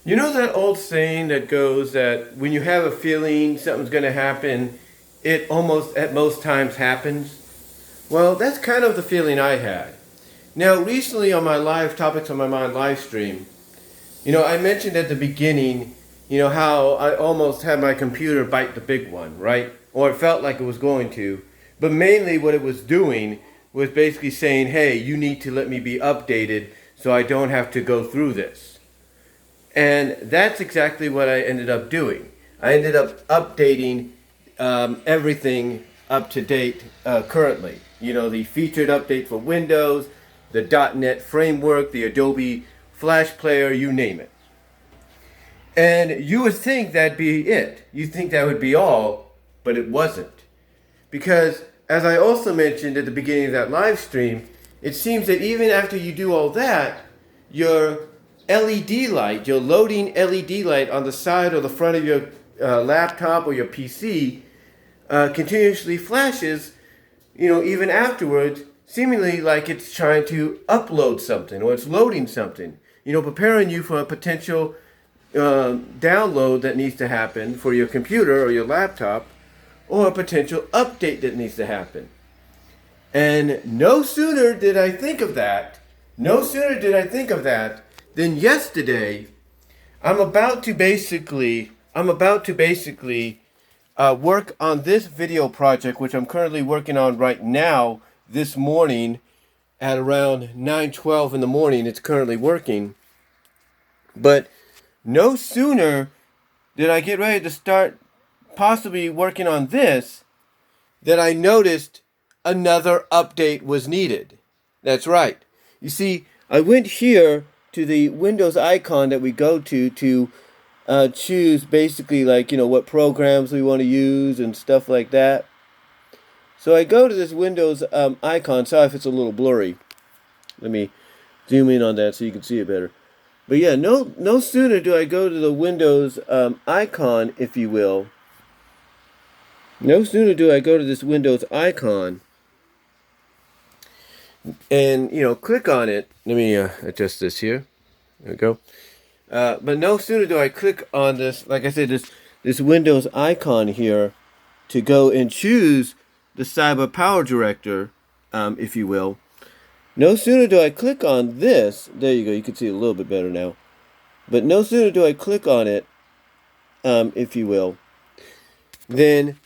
You know that old saying that goes that when you have a feeling something's going to happen, it almost at most times happens? Well, that's kind of the feeling I had. Now, recently on my live Topics on My Mind live stream, I mentioned at the beginning, how I almost had my computer bite the big one, right? Or it felt like it was going to. But mainly what it was doing was basically saying, hey, you need to let me be updated so I don't have to go through this. And that's exactly what I ended up doing. I ended up updating everything up to date currently. The featured update for Windows, the .NET framework, the Adobe Flash Player, you name it. And you would think that'd be it. You think that would be all, but it wasn't. Because, as I also mentioned at the beginning of that live stream, it seems that even after you do all that, your LED light, your loading LED light on the side or the front of your laptop or your PC continuously flashes, even afterwards, seemingly like it's trying to upload something or it's loading something, preparing you for a potential download that needs to happen for your computer or your laptop or a potential update that needs to happen. And no sooner did I think of that, then yesterday I'm about to basically work on this video project, which I'm currently working on right now. This morning, at around 9:12 in the morning, it's currently working. But no sooner did I get ready to start possibly working on this that I noticed another update was needed. That's right. You see, I went here to the Windows icon that we go to choose basically like, what programs we want to use and stuff like that. So I go to this Windows icon. Sorry if it's a little blurry. Let me zoom in on that so you can see it better. But yeah, no sooner do I go to the Windows icon, if you will. No sooner do I go to this Windows icon and click on it. Let me adjust this here. There we go. But no sooner do I click on this, like I said, this Windows icon here to go and choose the Cyber Power Director, if you will. No sooner do I click on this. There you go. You can see it a little bit better now. But no sooner do I click on it, if you will, then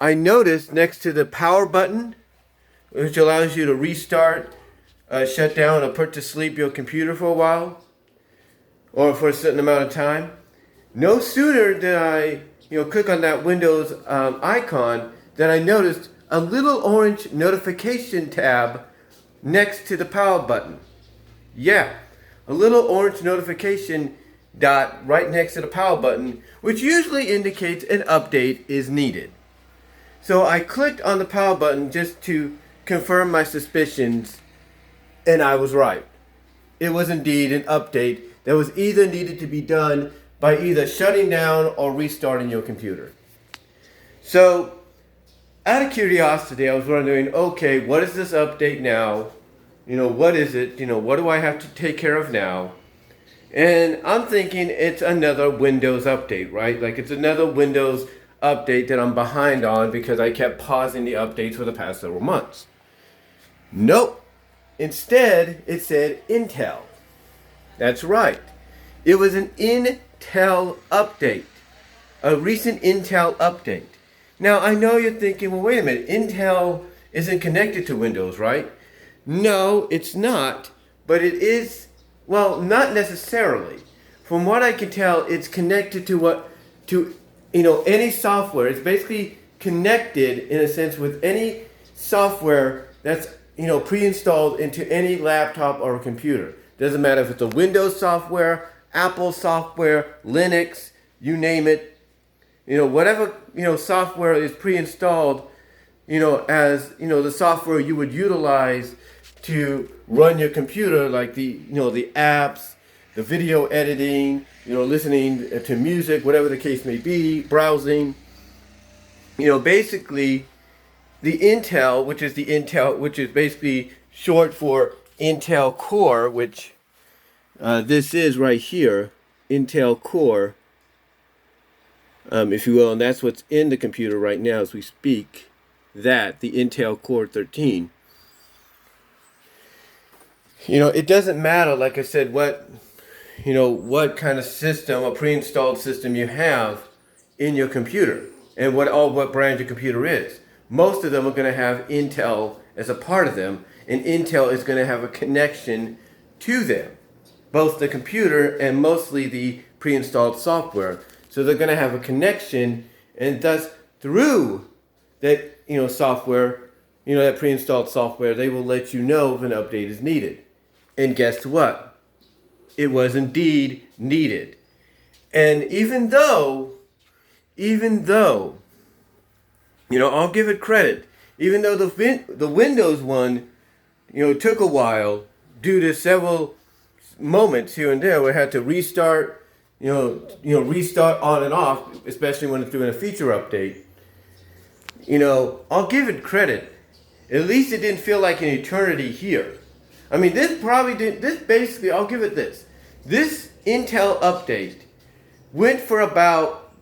I notice next to the power button, which allows you to restart, shut down, or put to sleep your computer for a while, or for a certain amount of time. No sooner did I, click on that Windows icon, than I noticed a little orange notification tab next to the power button. Yeah, a little orange notification dot right next to the power button, which usually indicates an update is needed. So I clicked on the power button just to confirm my suspicions, and I was right. It was indeed an update that was either needed to be done by either shutting down or restarting your computer. So, out of curiosity, I was wondering, okay, what is this update now? What is it? What do I have to take care of now? And I'm thinking it's another Windows update, right? Like it's another Windows update that I'm behind on because I kept pausing the updates for the past several months. Nope. Instead, it said Intel. That's right. It was an Intel update. A recent Intel update. Now, I know you're thinking, well, wait a minute. Intel isn't connected to Windows, right? No, it's not. But it is, well, not necessarily. From what I can tell, it's connected to any software. It's basically connected, in a sense, with any software that's, pre-installed into any laptop or computer. Doesn't matter if it's a Windows software, Apple software, Linux, you name it. Whatever, software is pre-installed, as, the software you would utilize to run your computer, like the apps, the video editing, listening to music, whatever the case may be, browsing. Basically, the Intel, which is basically short for Intel Core, which this is right here, Intel Core, if you will, and that's what's in the computer right now as we speak. The Intel Core 13. It doesn't matter, like I said, what kind of system, a pre-installed system you have in your computer, and what brand your computer is. Most of them are going to have Intel as a part of them, and Intel is going to have a connection to them, both the computer and mostly the pre-installed software. So they're going to have a connection, and thus through that software, that pre-installed software, they will let you know if an update is needed. And guess what? It was indeed needed. And even though, I'll give it credit. Even though the Windows one, took a while due to several moments here and there where I had to restart, restart on and off, especially when it's doing a feature update. I'll give it credit. At least it didn't feel like an eternity here. I mean, I'll give it this. This Intel update went for about,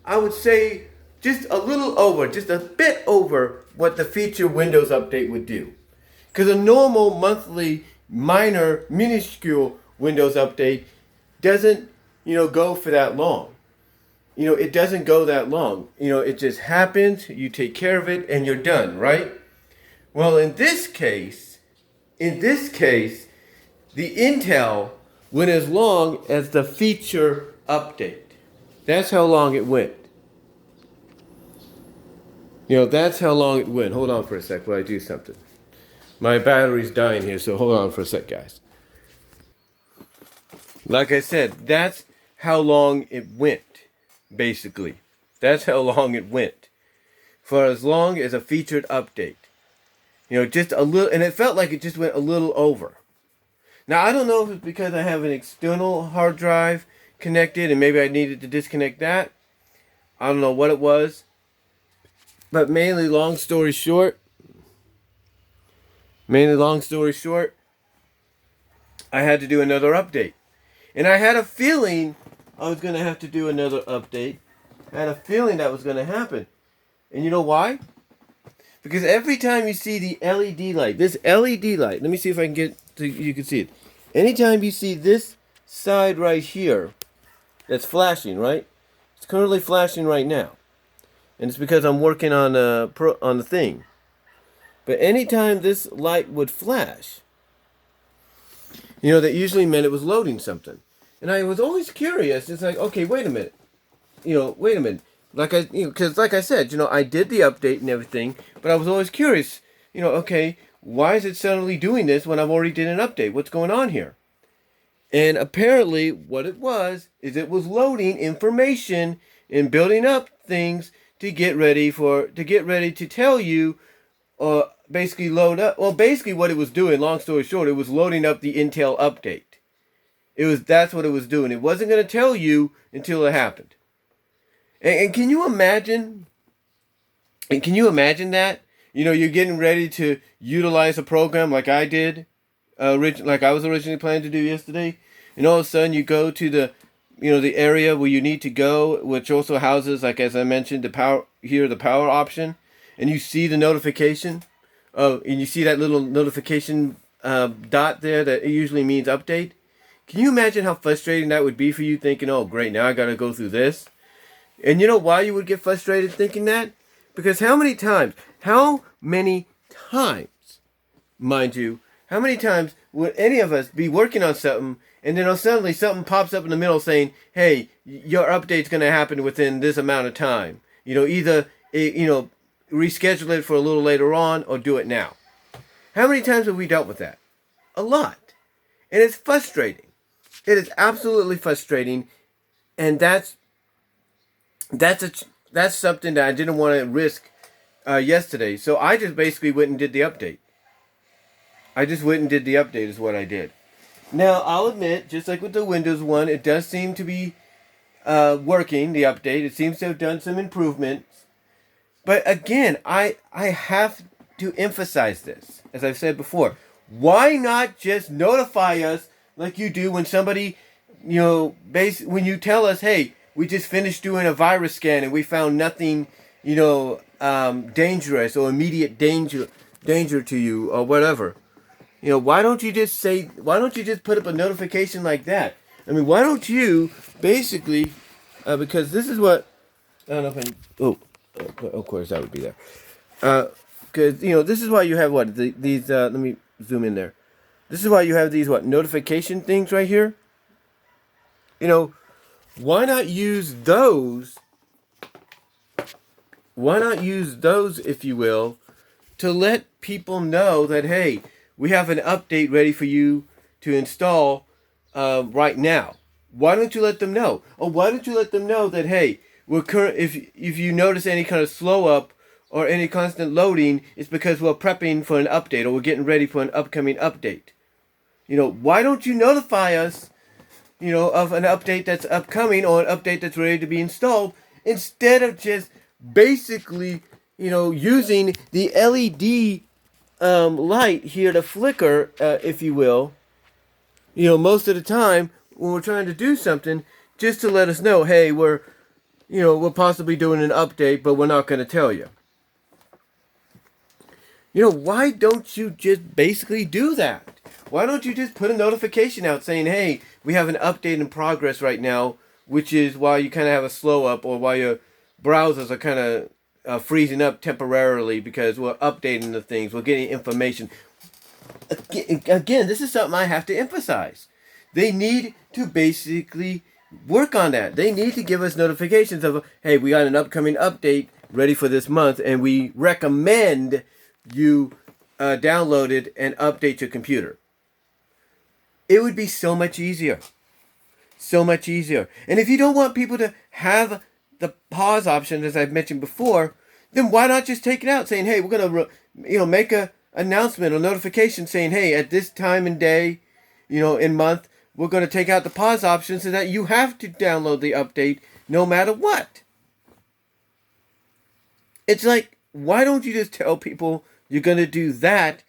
I would say, just a bit over what the feature Windows update would do. Because a normal monthly, minuscule Windows update doesn't, go for that long. It doesn't go that long. It just happens, you take care of it, and you're done, right? Well, in this case, the Intel went as long as the feature update. That's how long it went. That's how long it went. Hold on for a sec while I do something. My battery's dying here, so hold on for a sec, guys. Like I said, that's how long it went, basically. That's how long it went. For as long as a featured update. Just a little, and it felt like it just went a little over. Now, I don't know if it's because I have an external hard drive connected and maybe I needed to disconnect that. I don't know what it was. But mainly long story short, I had to do another update. And I had a feeling I was going to have to do another update. I had a feeling that was going to happen. And you know why? Because every time you see the LED light, this LED light, let me see if I can get to, you can see it. Anytime you see this side right here, that's flashing, right? It's currently flashing right now. And it's because I'm working on the thing. But anytime this light would flash, that usually meant it was loading something. And I was always curious. It's like, okay, wait a minute. Because like I said, I did the update and everything, but I was always curious, okay, why is it suddenly doing this when I've already did an update? What's going on here? And apparently what it was is it was loading information and building up things to get ready to tell you, basically load up. Well, basically what it was doing, long story short, it was loading up the Intel update. That's what it was doing. It wasn't going to tell you until it happened. And can you imagine? And can you imagine that? You're getting ready to utilize a program like I did, like I was originally planning to do yesterday, and all of a sudden you go to the area where you need to go, which also houses, like as I mentioned, the power option, and you see the notification, and you see that little notification dot there that usually means update. Can you imagine how frustrating that would be for you, thinking, oh great, now I got to go through this? And you know why you would get frustrated thinking that? Because how many times, mind you, how many times would any of us be working on something and then suddenly something pops up in the middle saying, hey, your update's going to happen within this amount of time. Either, reschedule it for a little later on or do it now. How many times have we dealt with that? A lot. And it's frustrating. It is absolutely frustrating. And that's something that I didn't want to risk yesterday. So I just basically went and did the update. Is what I did. Now, I'll admit, just like with the Windows one, it does seem to be working, the update. It seems to have done some improvements. But again, I have to emphasize this, as I've said before. Why not just notify us like you do when somebody when you tell us, hey, we just finished doing a virus scan and we found nothing, dangerous or immediate danger to you or whatever. Why don't you just put up a notification like that? I mean, why don't you basically, because this is what, I don't know if of course that would be there. Because, this is why you have these, let me zoom in there. This is why you have these, notification things right here. Why not use those? Why not use those, if you will, to let people know that, hey, we have an update ready for you to install right now. Why don't you let them know? Or why don't you let them know that, hey, if you notice any kind of slow up or any constant loading, it's because we're prepping for an update or we're getting ready for an upcoming update. Why don't you notify us, of an update that's upcoming or an update that's ready to be installed, instead of just basically, using the LED light here to flicker, if you will, most of the time when we're trying to do something, just to let us know, hey, we're possibly doing an update, but we're not going to tell you. Why don't you just basically do that? Why don't you just put a notification out saying, hey, we have an update in progress right now, which is why you kind of have a slow up or why your browsers are kind of freezing up temporarily because we're updating the things, we're getting information. Again, this is something I have to emphasize. They need to basically work on that. They need to give us notifications of, hey, we got an upcoming update ready for this month, and we recommend you download it and update your computer. It would be so much easier. So much easier. And if you don't want people to have the pause option, as I've mentioned before, then why not just take it out, saying, hey, we're going to make a announcement or notification saying, hey, at this time and day, in month, we're going to take out the pause option so that you have to download the update no matter what. It's like, why don't you just tell people you're going to do that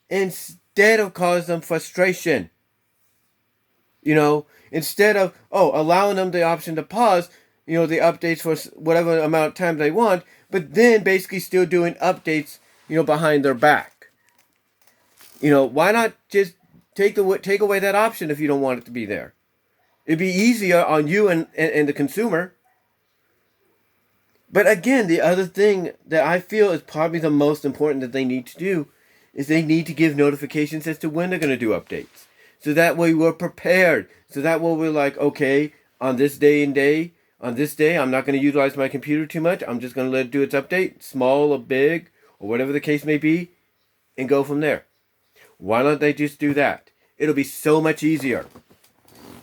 instead of cause them frustration? Instead of, allowing them the option to pause, the updates for whatever amount of time they want, but then basically still doing updates, behind their back. Why not just take away that option if you don't want it to be there? It'd be easier on you and the consumer. But again, the other thing that I feel is probably the most important that they need to do is they need to give notifications as to when they're going to do updates. So that way we're prepared. So that way we're like, okay, on this day, I'm not going to utilize my computer too much. I'm just going to let it do its update, small or big, or whatever the case may be, and go from there. Why don't they just do that? It'll be so much easier.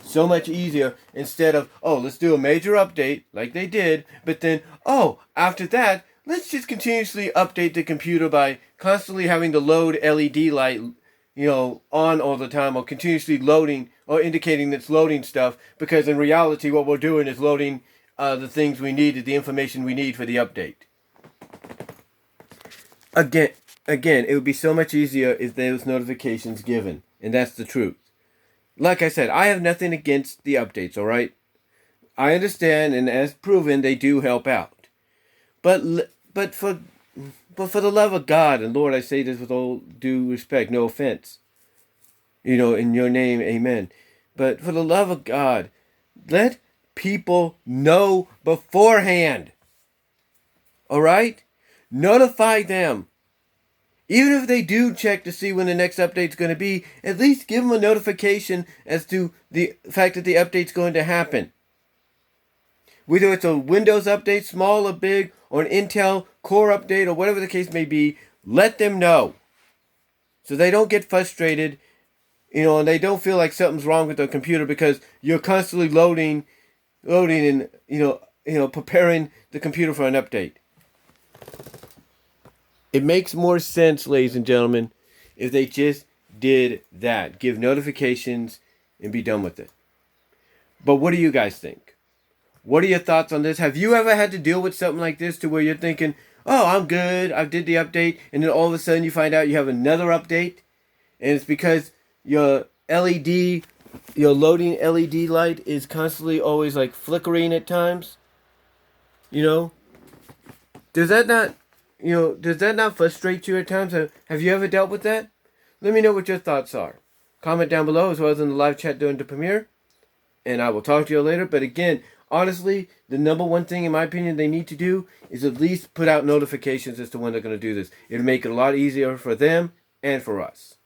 So much easier instead of, let's do a major update like they did, but then, after that, let's just continuously update the computer by constantly having the load LED light on all the time, or continuously loading or indicating it's loading stuff, because in reality what we're doing is loading the things we need, the information we need for the update. Again, it would be so much easier if those notifications given, and that's the truth. Like I said, I have nothing against the updates, alright? I understand, and as proven, they do help out. But for the love of God, and Lord, I say this with all due respect, no offense. In your name, amen. But for the love of God, let people know beforehand. Alright? Notify them. Even if they do check to see when the next update's going to be, at least give them a notification as to the fact that the update's going to happen. Whether it's a Windows update, small or big, or an Intel Core update, or whatever the case may be, let them know. So they don't get frustrated, and they don't feel like something's wrong with their computer because you're constantly loading and, preparing the computer for an update. It makes more sense, ladies and gentlemen, if they just did that. Give notifications and be done with it. But what do you guys think? What are your thoughts on this? Have you ever had to deal with something like this to where you're thinking, I'm good, I did the update, and then all of a sudden you find out you have another update, and it's because your LED your loading LED light is constantly always like flickering at times? You know, does that not, does that not frustrate you at times? Have you ever dealt with that? Let me know what your thoughts are. Comment down below as well as in the live chat during the premiere. And I will talk to you later. But again, honestly, the number one thing in my opinion they need to do is at least put out notifications as to when they're going to do this. It'll make it a lot easier for them and for us.